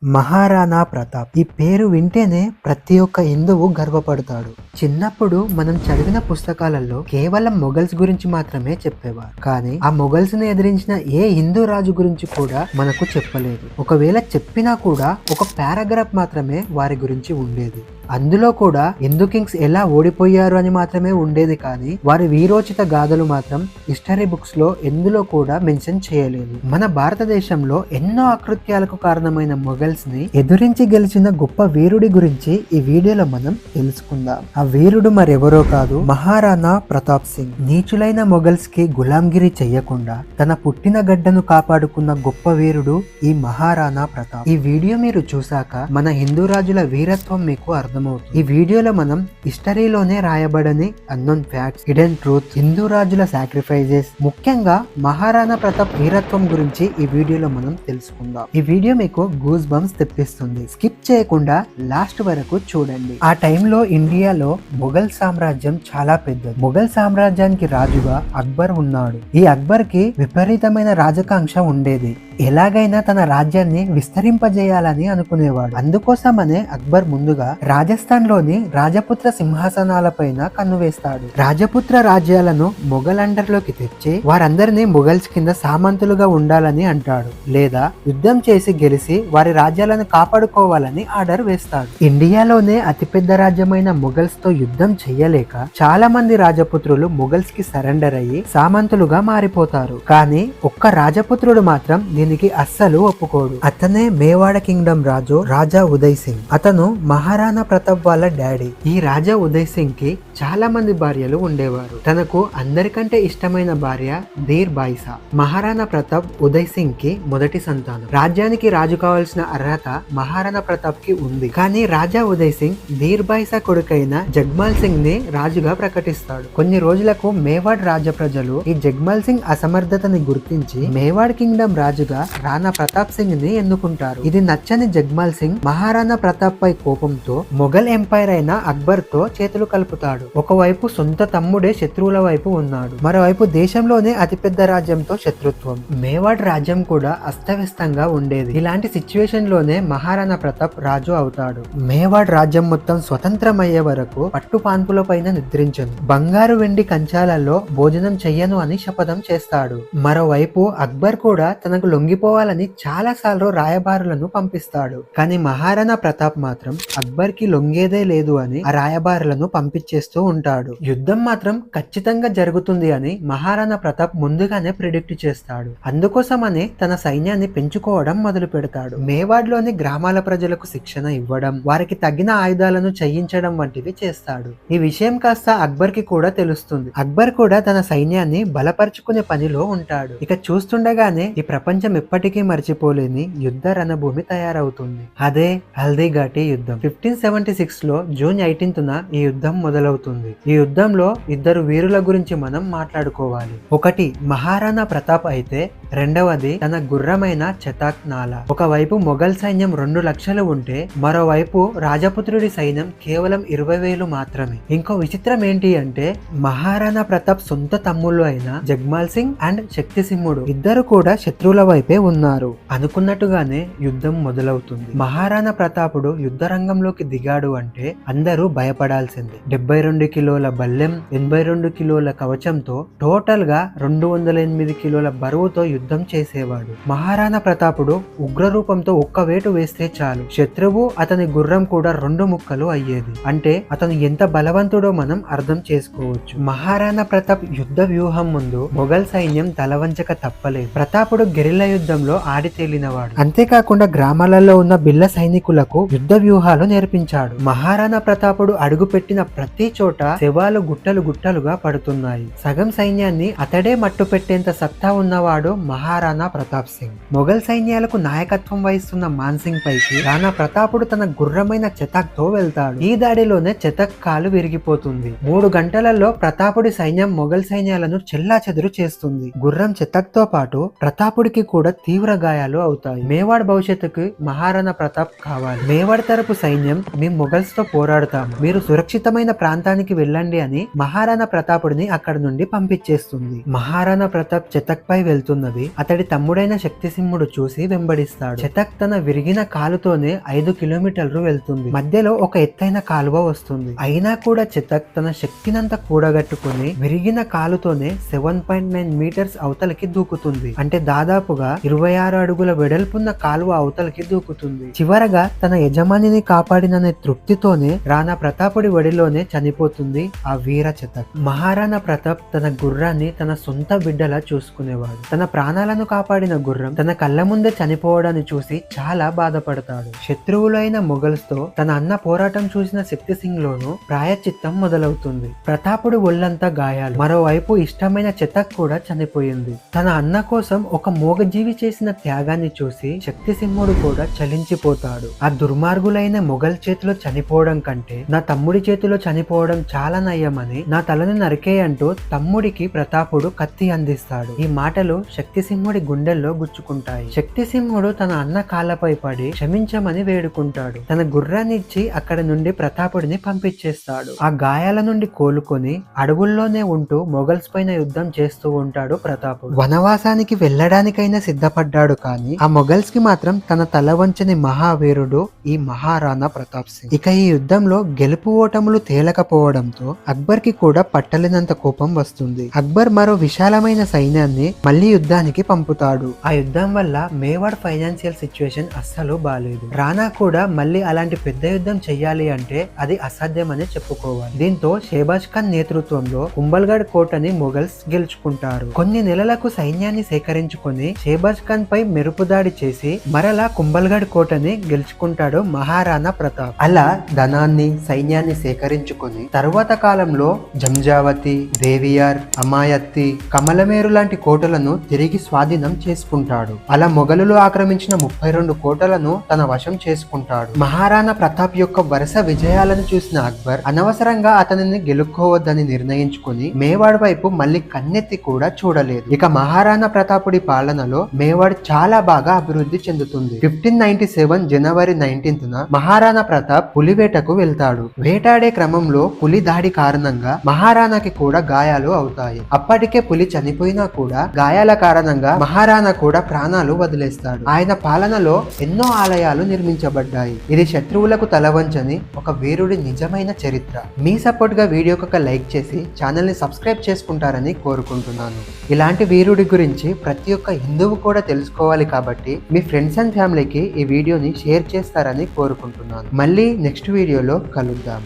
మహారాణా ప్రతాప్ ఈ పేరు వింటేనే ప్రతి ఒక్క హిందువు గర్వపడతాడు. చిన్నప్పుడు మనం చదివిన పుస్తకాలలో కేవలం మొఘల్స్ గురించి మాత్రమే చెప్పేవారు. కానీ ఆ మొఘల్స్ ని ఎదిరించిన ఏ హిందూ రాజు గురించి కూడా మనకు చెప్పలేదు. ఒకవేళ చెప్పినా కూడా ఒక పారాగ్రాఫ్ మాత్రమే వారి గురించి ఉండేది. అందులో కూడా హిందూ కింగ్స్ ఎలా ఓడిపోయారు అని మాత్రమే ఉండేది. కానీ వారి వీరోచిత గాథలు మాత్రం హిస్టరీ బుక్స్ లో ఎందులో కూడా మెన్షన్ చేయలేదు. మన భారతదేశంలో ఎన్నో అకృత్యాలకు కారణమైన మొఘల్స్ ని ఎదురించి గెలిచిన గొప్ప వీరుడి గురించి ఈ వీడియోలో మనం తెలుసుకుందాం. ఆ వీరుడు మరెవరో కాదు, మహారాణా ప్రతాప్ సింగ్. నీచులైన మొఘల్స్ కి గులాంగిరి చెయ్యకుండా తన పుట్టిన గడ్డను కాపాడుకున్న గొప్ప వీరుడు ఈ మహారాణా ప్రతాప్. ఈ వీడియో మీరు చూసాక మన హిందూ రాజుల వీరత్వం మీకు అర్థమవుతుంది. ఈ వీడియోలో మనం హిస్టరీలోనే రాయబడని unknown facts, hidden truth, Hindu రాజుల సాక్రిఫైజెస్, ముఖ్యంగా మహారాణా ప్రతాప్ వీరత్వం గురించి ఈ వీడియోలో మనం తెలుసుకుందాం. ఈ వీడియో మీకు గూస్ బంప్స్ తెప్పిస్తుంది. స్కిప్ చేయకుండా లాస్ట్ వరకు చూడండి. ఆ టైంలో ఇండియాలో మొఘల్ సామ్రాజ్యం చాలా పెద్దది. మొఘల్ సామ్రాజ్యానికి రాజుగా అక్బర్ ఉన్నాడు. ఈ అక్బర్ కి విపరీతమైన రాజకాంక్ష ఉండేది. ఎలాగైనా తన రాజ్యాన్ని విస్తరింపజేయాలని అనుకునేవాడు. అందుకోసమనే అక్బర్ ముందుగా రాజస్థాన్ లోని రాజపుత్ర సింహాసనాలపైన కన్నువేస్తాడు. రాజపుత్ర రాజ్యాలను మొఘల్ అండర్లోకి తెచ్చి వారందరినీ మొఘల్స్ కింద సామంతులుగా ఉండాలని అంటాడు. లేదా యుద్ధం చేసి గెలిచి వారి రాజ్యాలను కాపాడుకోవాలని ఆర్డర్ వేస్తాడు. ఇండియాలోనే అతిపెద్ద రాజ్యమైన మొఘల్స్ తో యుద్ధం చెయ్యలేక చాలా మంది రాజపుత్రులు మొఘల్స్ కి సరెండర్ అయ్యి సామంతులుగా మారిపోతారు. కానీ ఒక్క రాజపుత్రుడు మాత్రం దీనికి అస్సలు ఒప్పుకోడు. అతనే మేవాడ కింగ్డమ్ రాజు రాజా ఉదయ్ సింగ్. అతను మహారాణా ప్రతాప్ వాళ్ళ డాడీ. ఈ రాజా ఉదయ్ సింగ్ కి చాలా మంది భార్యలు ఉండేవారు. తనకు అందరికంటే ఇష్టమైన భార్య ధీర్ బాయిసా. మహారాణా ప్రతాప్ ఉదయ్ సింగ్ కి మొదటి సంతానం. రాజ్యానికి రాజు కావాల్సిన అర్హత మహారాణా ప్రతాప్ కి ఉంది. కానీ రాజా ఉదయ్ సింగ్ ధీర్ బాయిసా కొడుకైన జగ్మాల్ సింగ్ ని రాజుగా ప్రకటిస్తాడు. కొన్ని రోజులకు మేవాడ్ రాజ ప్రజలు ఈ జగ్మాల్ సింగ్ అసమర్థతని గుర్తించి మేవాడ్ కింగ్డమ్ రాజుగా రాణా ప్రతాప్ సింగ్ ని ఎన్నుకుంటారు. ఇది నచ్చని జగ్మాల్ సింగ్ మహారాణా ప్రతాప్ పై కోపంతో మొఘల్ ఎంపైర్ అయిన అక్బర్ తో చేతులు కలుపుతాడు. ఒకవైపు సొంత తమ్ముడే శత్రువుల వైపు ఉన్నాడు, మరోవైపు దేశంలోనే అతిపెద్ద రాజ్యంతో శత్రుత్వం. మేవాడ్ రాజ్యం కూడా అస్తవ్యస్తంగా ఉండేది. ఇలాంటి సిచ్యువేషన్ లోనే మహారాణా ప్రతాప్ రాజు అవుతాడు. మేవాడ్ రాజ్యం మొత్తం స్వతంత్రమయ్యే వరకు పట్టు పాన్పుల పైన నిద్రించను, బంగారు వెండి కంచాలలో భోజనం చెయ్యను అని శపథం చేస్తాడు. మరోవైపు అక్బర్ కూడా తనకు లొంగిపోవాలని చాలా సార్లు రాయబారులను పంపిస్తాడు. కానీ మహారాణా ప్రతాప్ మాత్రం అక్బర్ కి లొంగేదే లేదు అని ఆ రాయబారులను పంపించేస్తూ ఉంటాడు. యుద్ధం మాత్రం ఖచ్చితంగా జరుగుతుంది అని మహారాణా ప్రతాప్ ముందుగానే ప్రిడిక్ట్ చేస్తాడు. అందుకోసమని తన సైన్యాన్ని పెంచుకోవడం మొదలు పెడతాడు. మేవాడ్ లోని గ్రామాల ప్రజలకు శిక్షణ ఇవ్వడం, వారికి తగిన ఆయుధాలను చేయించడం వంటివి చేస్తాడు. ఈ విషయం కాస్త అక్బర్ కి కూడా తెలుస్తుంది. అక్బర్ కూడా తన సైన్యాన్ని బలపరుచుకునే పనిలో ఉంటాడు. ఇక చూస్తుండగానే ఈ ప్రపంచం ఎప్పటికీ మర్చిపోలేని యుద్ధ రణభూమి తయారవుతుంది. అదే హల్దీ ఘాటి యుద్ధం. 1576 లో జూన్ 18th ఈ యుద్ధం మొదలవుతుంది. ఈ యుద్ధంలో ఇద్దరు వీరుల గురించి మనం మాట్లాడుకోవాలి. ఒకటి మహారాణా ప్రతాప్ అయితే రెండవది తన గుర్రమైన చతాక్ నాలా. ఒకవైపు మొఘల్ సైన్యం 2 లక్షలు ఉంటే మరోవైపు రాజపుత్రుడి సైన్యం కేవలం 20,000 మాత్రమే. ఇంకో విచిత్రం ఏంటి అంటే మహారాణా ప్రతాప్ సొంత తమ్ముళ్ళు అయిన జగ్మాల్ సింగ్ అండ్ శక్తి సింహుడు ఇద్దరు కూడా శత్రువుల వైపే ఉన్నారు. అనుకున్నట్టుగానే యుద్ధం మొదలవుతుంది. మహారాణా ప్రతాపుడు యుద్ధ రంగంలోకి దిగాడు అంటే అందరూ భయపడాల్సిందే. 72 కిలోల బల్లెం, 82 కిలోల కవచంతో టోటల్ గా 208 కిలోల బరువుతో యుద్ధం చేసేవాడు. మహారాణా ప్రతాపుడు ఉగ్ర రూపంతో ఒక్క వేటు వేస్తే చాలు శత్రువు అతని గుర్రం కూడా 2 ముక్కలు అయ్యేది. అంటే అతను ఎంత బలవంతుడో మనం అర్థం చేసుకోవచ్చు. మహారాణా ప్రతాప్ యుద్ధ వ్యూహం ముందు మొఘల్ సైన్యం తలవంచక తప్పలేదు. ప్రతాపుడు గెరిల్లా యుద్ధంలో ఆడి తేలినవాడు. అంతేకాకుండా గ్రామాలలో ఉన్న బిల్ల సైనికులకు యుద్ధ వ్యూహాలు నేర్పించాడు. మహారాణా ప్రతాపుడు అడుగు పెట్టిన ప్రతి చోట శవాలు గుట్టలు గుట్టలుగా పడుతున్నాయి. సగం సైన్యాన్ని అతడే మట్టు పెట్టేంత సత్తా ఉన్నవాడు మహారాణా ప్రతాప్ సింగ్. మొఘల్ సైన్యాలకు నాయకత్వం వహిస్తున్న మాన్ సింగ్ పైకి రాణా ప్రతాపుడు తన గుర్రమైన చతక్ తో వెళ్తాడు. ఈ దాడిలోనే చతక్ కాలు విరిగిపోతుంది. 3 గంటలలో ప్రతాపుడి సైన్యం మొఘల్ సైన్యాలను చెల్లాచెదురు చేస్తుంది. గుర్రం చతక్ తో పాటు ప్రతాపుడికి కూడా తీవ్ర గాయాలు అవుతాయి. మేవాడ్ భవిష్యత్తుకు మహారాణా ప్రతాప్ కావాలి. మేవాడ్ తరపు సైన్యం మేము మొఘల్స్ తో పోరాడతాము, మీరు సురక్షితమైన ప్రాంతానికి వెళ్ళండి అని మహారాణా ప్రతాపుడిని అక్కడ నుండి పంపించేస్తుంది. మహారాణా ప్రతాప్ చతక్ పై వెళ్తున్నది అనేది అతడి తమ్ముడైన శక్తిసింహుడు చూసి వెంబడిస్తాడు. చతక్ తన విరిగిన కాలుతోనే 5 కిలోమీటర్లు వెళ్తుంది. మధ్యలో ఒక ఎత్తైన కాలువ వస్తుంది. అయినా కూడా చతక్ తన శక్తినంతా కూడగట్టుకుని విరిగిన కాలుతోనే 7.9 మీటర్స్ అవతలకి దూకుతుంది. అంటే దాదాపుగా 26 అడుగుల వెడల్పున్న కాలువ అవతలకి దూకుతుంది. చివరగా తన యజమానిని కాపాడిననే తృప్తితోనే రాణా ప్రతాపుడి ఒడిలోనే చనిపోతుంది ఆ వీర చతక్. మహారాణా ప్రతాప్ తన గుర్రాన్ని తన సొంత బిడ్డలా చూసుకునేవాడు. తన ప్రాణాలను కాపాడిన గుర్రం తన కళ్ళ ముందే చనిపోవడాన్ని చూసి చాలా బాధపడతాడు. శత్రువులైన మొఘల్స్ తో తన అన్న పోరాటం చూసిన శక్తి సింగ్ లోను ప్రాయశ్చిత్తం మొదలవుతుంది. ప్రతాపుడు ఒళ్ళంతా గాయాలు. మరోవైపు ఇష్టమైన చతక్ కూడా చనిపోయింది. తన అన్న కోసం ఒక మూగజీవి చేసిన త్యాగాన్ని చూసి శక్తి సింహుడు కూడా చలించిపోతాడు. ఆ దుర్మార్గులైన మొఘల్ చేతిలో చనిపోవడం కంటే నా తమ్ముడి చేతిలో చనిపోవడం చాలా నయ్యమని నా తలని నరికేయంటూ తమ్ముడికి ప్రతాపుడు కత్తి అందిస్తాడు. ఈ మాటలు శక్తిసింహుడి గుండెల్లో గుచ్చుకుంటాయి. శక్తిసింహుడు తన అన్న కాళ్ళపై పడి క్షమించమని వేడుకుంటాడు. తన గుర్రాన్ని ఇచ్చి అక్కడి నుండి ప్రతాపుడిని పంపించేస్తాడు. ఆ గాయాల నుండి కోలుకొని అడవుల్లోనే ఉంటూ మొఘల్స్ పైన యుద్ధం చేస్తూ ఉంటాడు ప్రతాపుడు. వనవాసానికి వెళ్ళడానికైనా సిద్ధపడ్డాడు కానీ ఆ మొఘల్స్ కి మాత్రం తన తల వంచని మహావీరుడు ఈ మహారాణా ప్రతాప్ సింగ్. ఇక ఈ యుద్ధంలో గెలుపు ఓటములు తేలకపోవడంతో అక్బర్ కి కూడా పట్టలేనంత కోపం వస్తుంది. అక్బర్ మరో విశాలమైన సైన్యాన్ని మళ్లీ యుద్ధానికి పంపుతాడు. ఆ యుద్ధం వల్ల మేవాడ్ ఫైనాన్షియల్ సిచ్యువేషన్ అస్సలు బాలేదు. రాణా కూడా మళ్ళీ అలాంటి పెద్ద యుద్ధం చెయ్యాలి అంటే అది అసాధ్యమని చెప్పుకోవాలి. దీంతో షేబాజ్ ఖాన్ నేతృత్వంలో కుంభల్గఢ్ కోటని మొఘల్స్ గెలుచుకుంటారు. కొన్ని నెలలకు సైన్యాన్ని సేకరించుకొని షేబాజ్ ఖాన్ పై మెరుపుదాడి చేసి మరలా కుంభల్గఢ్ కోటని గెలుచుకుంటాడు మహారాణా ప్రతాప్. అలా ధనాన్ని సైన్యాన్ని సేకరించుకొని తరువాత కాలంలో జంజావతి, దేవియార్, అమాయత్తి, కమలమేరు లాంటి కోటలను తిరిగి స్వాధీనం చేసుకుంటాడు. అలా మొఘలులు ఆక్రమించిన 32 కోటలను తన వశం చేసుకుంటాడు. మహారాణా ప్రతాప్ యొక్క వరుస విజయాలను చూసిన అక్బర్ అనవసరంగా అతనిని గెలుక్కోవద్దని నిర్ణయించుకుని మేవాడ్ వైపు మళ్ళీ కన్నెత్తి కూడా చూడలేదు. ఇక మహారాణా ప్రతాపుడి పాలనలో మేవాడ్ చాలా బాగా అభివృద్ధి చెందుతుంది. 1597 జనవరి 19న మహారాణా ప్రతాప్ పులివేటకు వెళ్తాడు. వేటాడే క్రమంలో పులి దాడి కారణంగా మహారాణాకి కూడా గాయాలు అవుతాయి. అప్పటికే పులి చనిపోయినా కూడా గాయాల కారణంగా మహారాణా కూడా ప్రాణాలు వదిలేస్తాడు. ఆయన పాలనలో ఎన్నో ఆలయాలు నిర్మించబడ్డాయి. ఇది శత్రువులకు తలవంచని ఒక వీరుడి నిజమైన చరిత్ర. మీ సపోర్ట్ గా వీడియోకి ఒక లైక్ చేసి ఛానల్ ని సబ్స్క్రైబ్ చేసుకుంటారని కోరుకుంటున్నాను. ఇలాంటి వీరుడి గురించి ప్రతి ఒక్క హిందువు కూడా తెలుసుకోవాలి కాబట్టి మీ ఫ్రెండ్స్ అండ్ ఫ్యామిలీకి ఈ వీడియోని షేర్ చేస్తారని కోరుకుంటున్నాను. మళ్ళీ నెక్స్ట్ వీడియోలో కలుద్దాం.